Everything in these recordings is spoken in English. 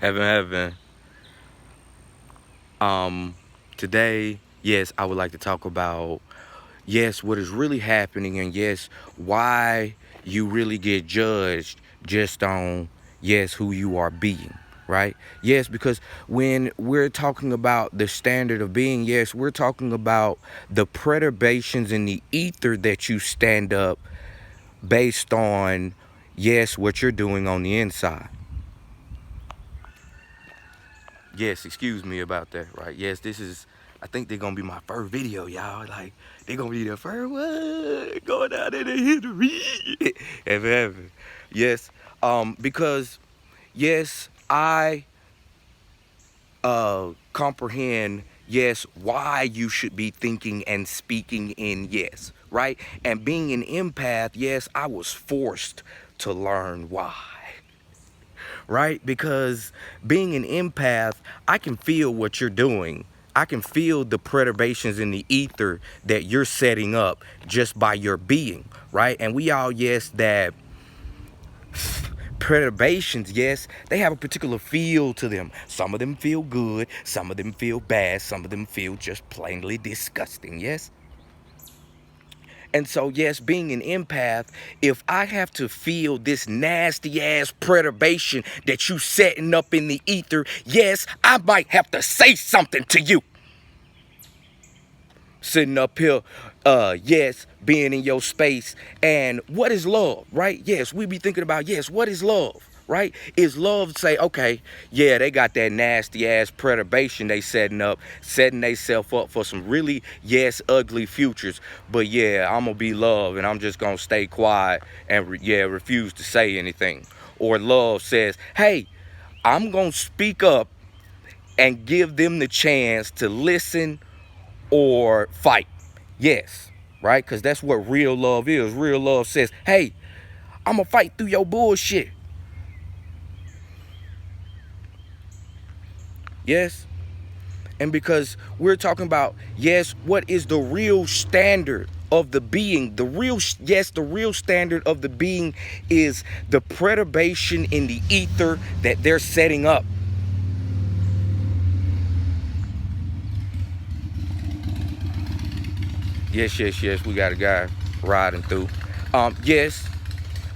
Heaven. Um, Today, yes, I would like to talk about, yes, what is really happening, and yes, why you really get judged just on, yes, who you are being, right? Yes, because when we're talking about the standard of being, yes, we're talking about the perturbations in the ether that you stand up based on, yes, what you're doing on the inside. Yes, excuse me about that, right? Yes, this is, I think they're gonna be my first video, y'all. Like, they're gonna be the first one going down there to hit the read. Ever. Yes, because, yes, I comprehend, yes, why you should be thinking and speaking in yes, right? And being an empath, yes, I was forced to learn why. Right? Because being an empath, I can feel what you're doing. I can feel the perturbations in the ether that you're setting up just by your being, right? And we all, yes, that perturbations, yes, they have a particular feel to them. Some of them feel good, some of them feel bad, some of them feel just plainly disgusting, yes? And so, yes, being an empath, if I have to feel this nasty ass perturbation that you setting up in the ether, yes, I might have to say something to you. Sitting up here, yes, being in your space. And what is love, right? Yes, we be thinking about, yes, what is love? Right? Is love say, okay, yeah, they got that nasty ass perturbation they setting themselves up for some really, yes, ugly futures. But yeah, I'm gonna be love and I'm just gonna stay quiet and refuse to say anything. Or love says, hey, I'm gonna speak up and give them the chance to listen or fight. Yes, right? Because that's what real love is. Real love says, hey, I'm gonna fight through your bullshit. Yes. And because we're talking about, yes, what is the real standard of the being? The real standard of the being is the perturbation in the ether that they're setting up. Yes, we got a guy riding through. Yes,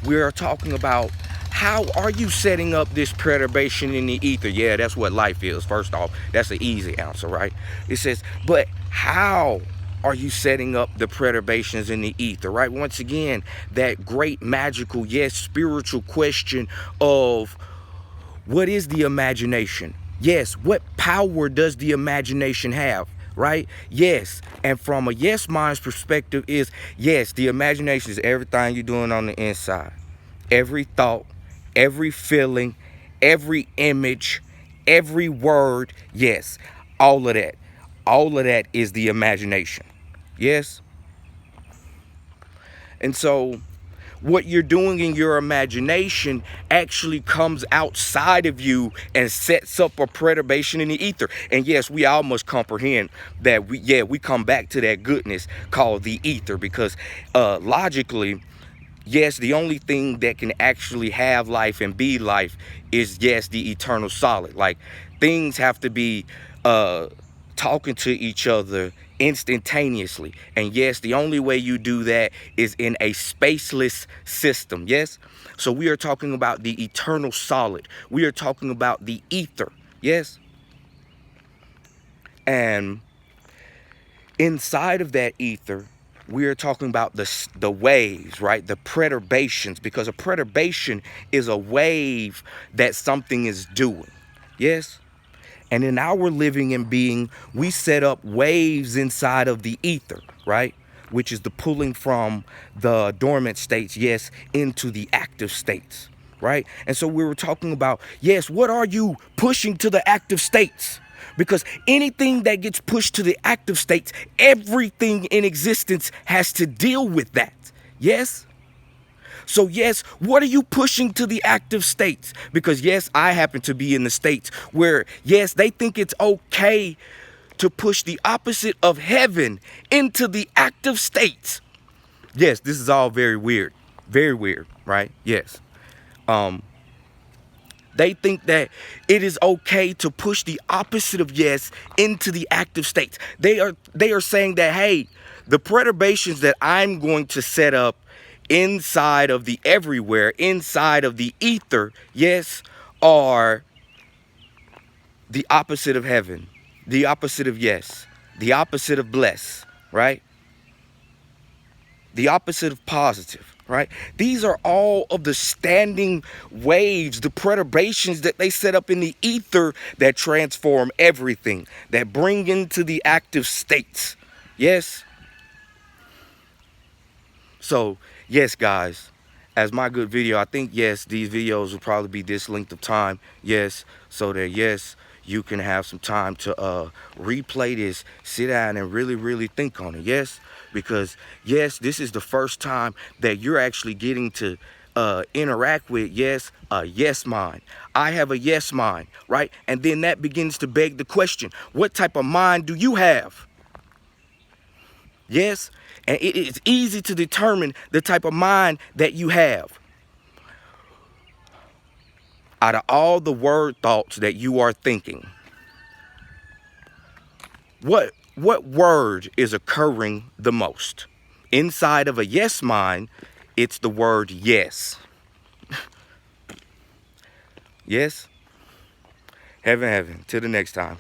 we are talking about how are you setting up this perturbation in the ether? Yeah, that's what life is. First off, that's an easy answer, right? It says, but how are you setting up the perturbations in the ether, right? Once again, that great magical, yes, spiritual question of what is the imagination? Yes, what power does the imagination have? Right? Yes. And from a yes mind's perspective is, yes, the imagination is everything you're doing on the inside. Every thought, every feeling, every image, every word, yes, all of that. All of that is the imagination. Yes? And so what you're doing in your imagination actually comes outside of you and sets up a perturbation in the ether. And yes, we all must comprehend that we come back to that goodness called the ether, because logically, yes, the only thing that can actually have life and be life is, yes, the eternal solid. Like, things have to be uh talking to each other instantaneously. And yes, the only way you do that is in a spaceless system. Yes. So we are talking about the eternal solid. We are talking about the ether. Yes. And inside of that ether, we are talking about the waves, right? The perturbations, because a perturbation is a wave that something is doing. Yes. And in our living and being, we set up waves inside of the ether, right? Which is the pulling from the dormant states, yes, into the active states, right? And so we were talking about, yes, what are you pushing to the active states? Because anything that gets pushed to the active states, everything in existence has to deal with that. Yes? So yes, what are you pushing to the active states? Because yes, I happen to be in the states where, yes, they think it's okay to push the opposite of heaven into the active states. Yes, this is all very weird. Very weird, right? Yes. Um, They think that it is okay to push the opposite of yes into the active states. They are saying that, hey, the perturbations that I'm going to set up inside of the everywhere, inside of the ether, yes, are the opposite of heaven, the opposite of yes, the opposite of bless, right? The opposite of positive, right? These are all of the standing waves, the perturbations that they set up in the ether that transform everything, that bring into the active states. Yes? So, yes, guys, as my good video, I think, yes, these videos will probably be this length of time. Yes, so that, yes, you can have some time to replay this, sit down and really, really think on it. Yes, because, yes, this is the first time that you're actually getting to interact with, yes, a yes mind. I have a yes mind, right? And then that begins to beg the question, what type of mind do you have? Yes, and it is easy to determine the type of mind that you have. Out of all the word thoughts that you are thinking, what word is occurring the most? Inside of a yes mind, it's the word yes. Yes? Heaven, heaven. Till the next time.